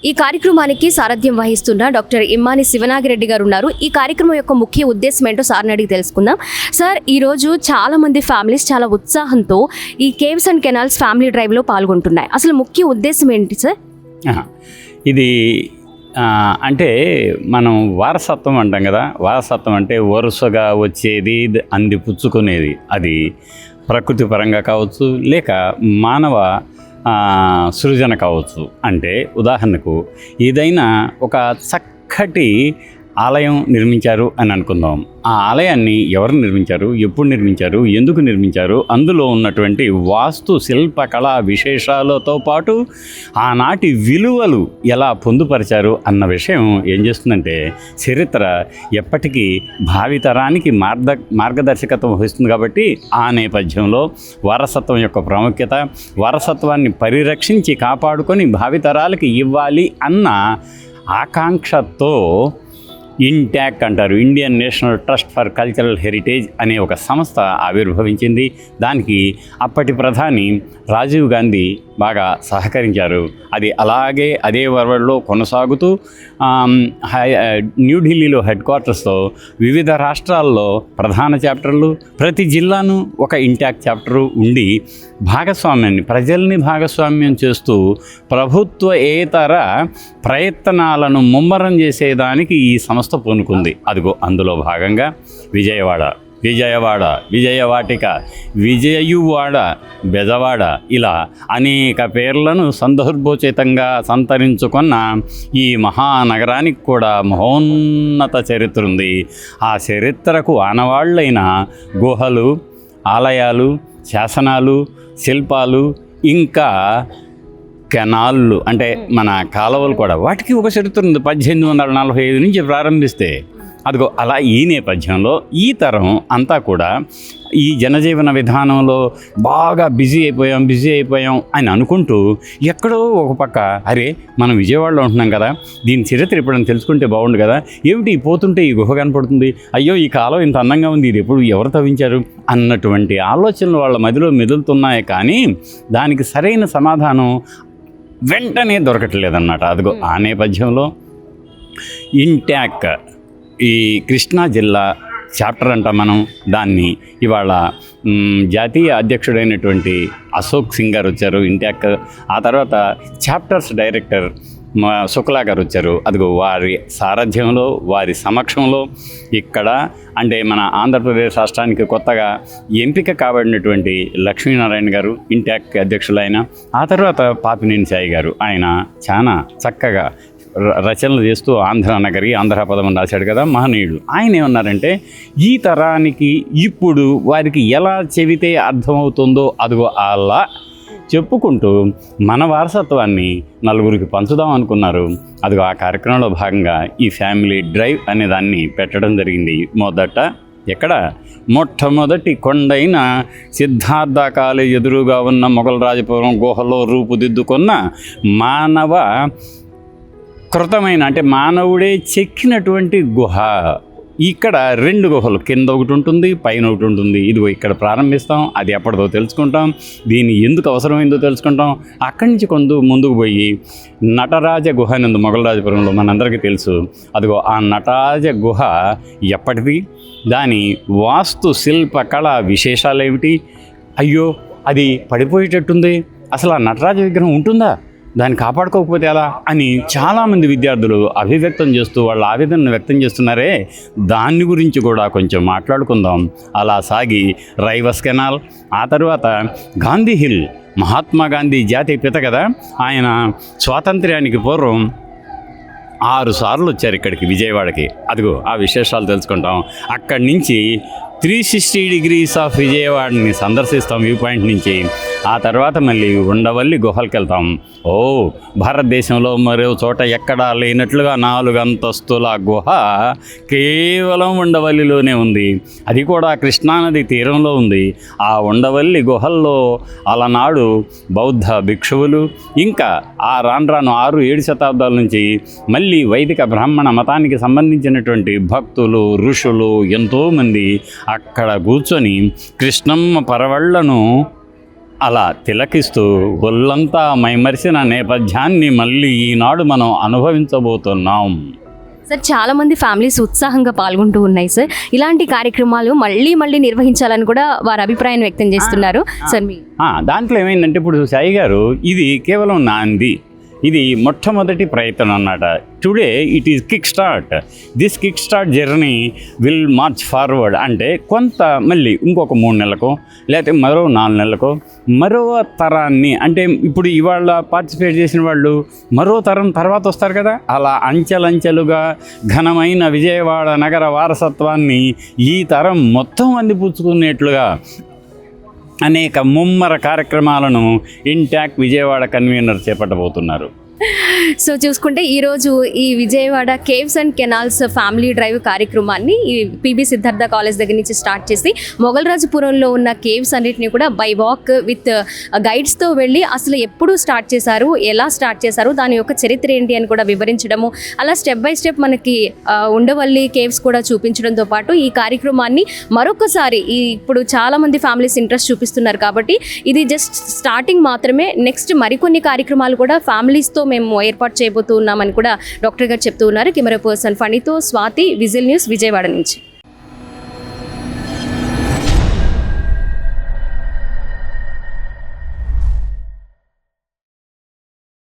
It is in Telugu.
ఈ కార్యక్రమానికి సారథ్యం వహిస్తున్న డాక్టర్ ఇమ్మాని శివనాగిరెడ్డి గారు ఉన్నారు. ఈ కార్యక్రమం యొక్క ముఖ్య ఉద్దేశం ఏంటో సార్ని అడిగి తెలుసుకుందాం. సార్, ఈరోజు చాలా మంది ఫ్యామిలీస్ చాలా ఉత్సాహంతో ఈ కేవ్స్ అండ్ కెనాల్స్ ఫ్యామిలీ డ్రైవ్లో పాల్గొంటున్నాయి. అసలు ముఖ్య ఉద్దేశం ఏంటి సార్? ఇది అంటే మనం వారసత్వం అంటాం కదా. వారసత్వం అంటే వరుసగా వచ్చేది, అందిపుచ్చుకునేది. అది ప్రకృతి పరంగా కావచ్చు, లేక మానవ సృజన కావచ్చు. అంటే ఉదాహరణకు ఏదైనా ఒక చక్కటి ఆలయం నిర్మించారు అని అనుకుందాం. ఆ ఆలయాన్ని ఎవరు నిర్మించారు, ఎప్పుడు నిర్మించారు, ఎందుకు నిర్మించారు, అందులో ఉన్నటువంటి వాస్తు శిల్పకళా విశేషాలతో పాటు ఆనాటి విలువలు ఎలా పొందుపరిచారు అన్న విషయం ఏం చేస్తుందంటే, చరిత్ర ఎప్పటికీ భావితరానికి మార్గదర్శకత్వం వహిస్తుంది. కాబట్టి ఆ నేపథ్యంలో వారసత్వం యొక్క ప్రాముఖ్యత, వారసత్వాన్ని పరిరక్షించి కాపాడుకొని భావితరాలకి ఇవ్వాలి అన్న ఆకాంక్షతో ఇంటాక్ అంటారు, Indian national trust for cultural heritage అనే ఒక సంస్థ ఆవిర్భవించింది. దానికి అప్పటి ప్రధాని రాజీవ్ గాంధీ బాగా సహకరించారు. అది అలాగే అదే వరవడిలో కొనసాగుతూ న్యూఢిల్లీలో హెడ్ క్వార్టర్స్తో వివిధ రాష్ట్రాల్లో ప్రధాన చాప్టర్లు, ప్రతి జిల్లాను ఒక ఇంటాక్ చాప్టరు ఉండి భాగస్వామ్యాన్ని, ప్రజల్ని భాగస్వామ్యం చేస్తూ ప్రభుత్వేతర ప్రయత్నాలను ముమ్మరం చేసేదానికి ఈ సంస్థ పూనుకుంది. అదిగో అందులో భాగంగా విజయవాటిక, విజయువాడ, బెజవాడ, ఇలా అనేక పేర్లను సందర్భోచితంగా సంతరించుకున్న ఈ మహానగరానికి కూడా మహోన్నత చరిత్ర ఉంది. ఆ చరిత్రకు ఆనవాళ్లైన గుహలు, ఆలయాలు, శాసనాలు, శిల్పాలు, ఇంకా కెనాళ్ళు అంటే మన కాలువలు కూడా, వాటికి ఒక చరిత్ర ఉంది. 1845 నుంచి ప్రారంభిస్తే అదిగో అలా. ఈ నేపథ్యంలో ఈ తరం అంతా కూడా ఈ జనజీవన విధానంలో బాగా బిజీ అయిపోయాం అని అనుకుంటూ ఎక్కడో ఒక పక్క, అరే మనం విజయవాడలో ఉంటున్నాం కదా, దీని చరిత్ర ఎప్పుడైనా తెలుసుకుంటే బాగుండు కదా, ఏమిటి పోతుంటే ఈ గుహ కనపడుతుంది, అయ్యో ఈ కాలం ఇంత అందంగా ఉంది, ఇది ఎప్పుడు ఎవరు తవ్వించారు అన్నటువంటి ఆలోచనలు వాళ్ళ మదిలో మెదులుతున్నాయి. కానీ దానికి సరైన సమాధానం వెంటనే దొరకట్లేదన్నమాట. అదిగో ఆ నేపథ్యంలో ఇంటాక్ ఈ కృష్ణా జిల్లా చాప్టర్ అంటాం మనం దాన్ని. ఇవాళ జాతీయ అధ్యక్షుడైనటువంటి అశోక్ సింగ్ గారు వచ్చారు ఇంటాక్. ఆ తర్వాత చాప్టర్స్ డైరెక్టర్ శుక్లా గారు వచ్చారు. అదిగో వారి సారథ్యంలో, వారి సమక్షంలో ఇక్కడ అంటే మన ఆంధ్రప్రదేశ్ రాష్ట్రానికి కొత్తగా ఎంపిక కాబడినటువంటి లక్ష్మీనారాయణ గారు ఇంటాక్ అధ్యక్షులైన. ఆ తర్వాత పాపినేని సాయి గారు, ఆయన చాలా చక్కగా రచనలు చేస్తూ ఆంధ్ర పదం రాశాడు కదా, మహనీయుడు. ఆయన ఏమన్నారంటే, ఈ తరానికి ఇప్పుడు వారికి ఎలా చెబితే అర్థమవుతుందో అదిగో అలా చెప్పుకుంటూ మన వారసత్వాన్ని నలుగురికి పంచుదాం అనుకున్నారు. అదిగో ఆ కార్యక్రమంలో భాగంగా ఈ ఫ్యామిలీ డ్రైవ్ అనే దాన్ని పెట్టడం జరిగింది. మొట్టమొదటి కొండైన సిద్ధార్థ కాలేజ్ ఎదురుగా ఉన్న మొగలరాజపురం గుహలో రూపుదిద్దుకున్న మానవ కృతమైన, అంటే మానవుడే చెక్కినటువంటి గుహ. ఇక్కడ 2 గుహలు, కింద ఒకటి ఉంటుంది, పైన ఒకటి ఉంటుంది. ఇదిగో ఇక్కడ ప్రారంభిస్తాం, అది ఎప్పటిదో తెలుసుకుంటాం, దీన్ని ఎందుకు అవసరమైందో తెలుసుకుంటాం. అక్కడి నుంచి ముందుకు పోయి నటరాజ గుహ నందు మొగలరాజపురంలో మనందరికీ తెలుసు. అదిగో ఆ నటరాజ గుహ ఎప్పటిది, దాని వాస్తు శిల్ప కళ విశేషాలు ఏమిటి, అయ్యో అది పడిపోయేటట్టుంది, అసలు ఆ నటరాజ విగ్రహం ఉంటుందా, దాన్ని కాపాడుకోకపోతే ఎలా అని చాలామంది విద్యార్థులు అభివ్యక్తం చేస్తూ వాళ్ళ ఆవేదనను వ్యక్తం చేస్తున్నారే, దాన్ని గురించి కూడా కొంచెం మాట్లాడుకుందాం. అలా సాగి రైవస్ కెనాల్, ఆ తర్వాత గాంధీ హిల్, మహాత్మా గాంధీ జాతీయ పిత కదా, ఆయన స్వాతంత్ర్యానికి పూర్వం 6 సార్లు వచ్చారు ఇక్కడికి విజయవాడకి. అదిగో ఆ విశేషాలు తెలుసుకుంటాం. అక్కడి నుంచి 360 degrees ఆఫ్ విజయవాడని సందర్శిస్తాం వ్యూ పాయింట్ నుంచి. ఆ తర్వాత మళ్ళీ ఉండవల్లి గుహలకు వెళ్తాం. భారతదేశంలో మరో చోట ఎక్కడా లేనట్లుగా 4 అంతస్తుల గుహ కేవలం ఉండవల్లిలోనే ఉంది. అది కూడా కృష్ణానది తీరంలో ఉంది. ఆ ఉండవల్లి గుహల్లో అలనాడు బౌద్ధ భిక్షువులు, ఇంకా ఆ రాను 6-7 శతాబ్దాల నుంచి మళ్ళీ వైదిక బ్రాహ్మణ మతానికి సంబంధించినటువంటి భక్తులు, ఋషులు ఎంతోమంది అక్కడ కూర్చొని కృష్ణమ్మ పరవళ్లను అలా తిలకిస్తూ ఒళ్ళంతా మైమరిసిన నేపథ్యాన్ని మళ్ళీ ఈనాడు మనం అనుభవించబోతున్నాం. సార్ చాలా మంది ఫ్యామిలీస్ ఉత్సాహంగా పాల్గొంటూ ఉన్నాయి సార్. ఇలాంటి కార్యక్రమాలు మళ్ళీ నిర్వహించాలని కూడా వారి అభిప్రాయం వ్యక్తం చేస్తున్నారు సార్. మీ దాంట్లో ఏమైందంటే ఇప్పుడు సాయి గారు ఇది కేవలం నాంది, ఇది మొట్టమొదటి ప్రయత్నం అన్నమాట. Today it is kick start. This kick start journey will March forward. అంటే కొంత మళ్ళీ ఇంకొక 3 నెలలకో లేకపోతే మరో 4 నెలలకో మరో తరాన్ని, అంటే ఇప్పుడు ఇవాళ పార్టిసిపేట్ చేసిన వాళ్ళు మరో తరం తర్వాత వస్తారు కదా, అలా అంచెలంచెలుగా ఘనమైన విజయవాడ నగర వారసత్వాన్ని ఈ తరం మొత్తం అందిపుచ్చుకునేట్లుగా అనేక ముమ్మర కార్యక్రమాలను ఇంటాక్ట్ విజయవాడ కన్వీనర్ చేపట్టబోతున్నారు. సో చూసుకుంటే ఈరోజు ఈ Vijayawada caves and canals family drive కార్యక్రమాన్ని ఈ పిబి సిద్ధార్థ కాలేజ్ దగ్గర నుంచి స్టార్ట్ చేసి మొగల్రాజుపురంలో ఉన్న కేవ్స్ అన్నిటిని కూడా బై వాక్ విత్ గైడ్స్తో వెళ్ళి అసలు ఎప్పుడు స్టార్ట్ చేశారు, ఎలా స్టార్ట్ చేశారు, దాని యొక్క చరిత్ర ఏంటి అని కూడా వివరించడము, అలా స్టెప్ బై స్టెప్ మనకి ఉండవల్లి కేవ్స్ కూడా చూపించడంతో పాటు ఈ కార్యక్రమాన్ని మరొకసారి ఇప్పుడు చాలామంది ఫ్యామిలీస్ ఇంట్రెస్ట్ చూపిస్తున్నారు కాబట్టి ఇది జస్ట్ స్టార్టింగ్ మాత్రమే. నెక్స్ట్ మరికొన్ని కార్యక్రమాలు కూడా ఫ్యామిలీస్తో మేము ఏర్పాటు చేయబోతున్నామని కూడా డాక్టర్ గారు చెప్తూ ఉన్నారు. కెమెరా పర్సన్ ఫణితో స్వాతి, విజిల్ న్యూస్, విజయవాడ నుంచి.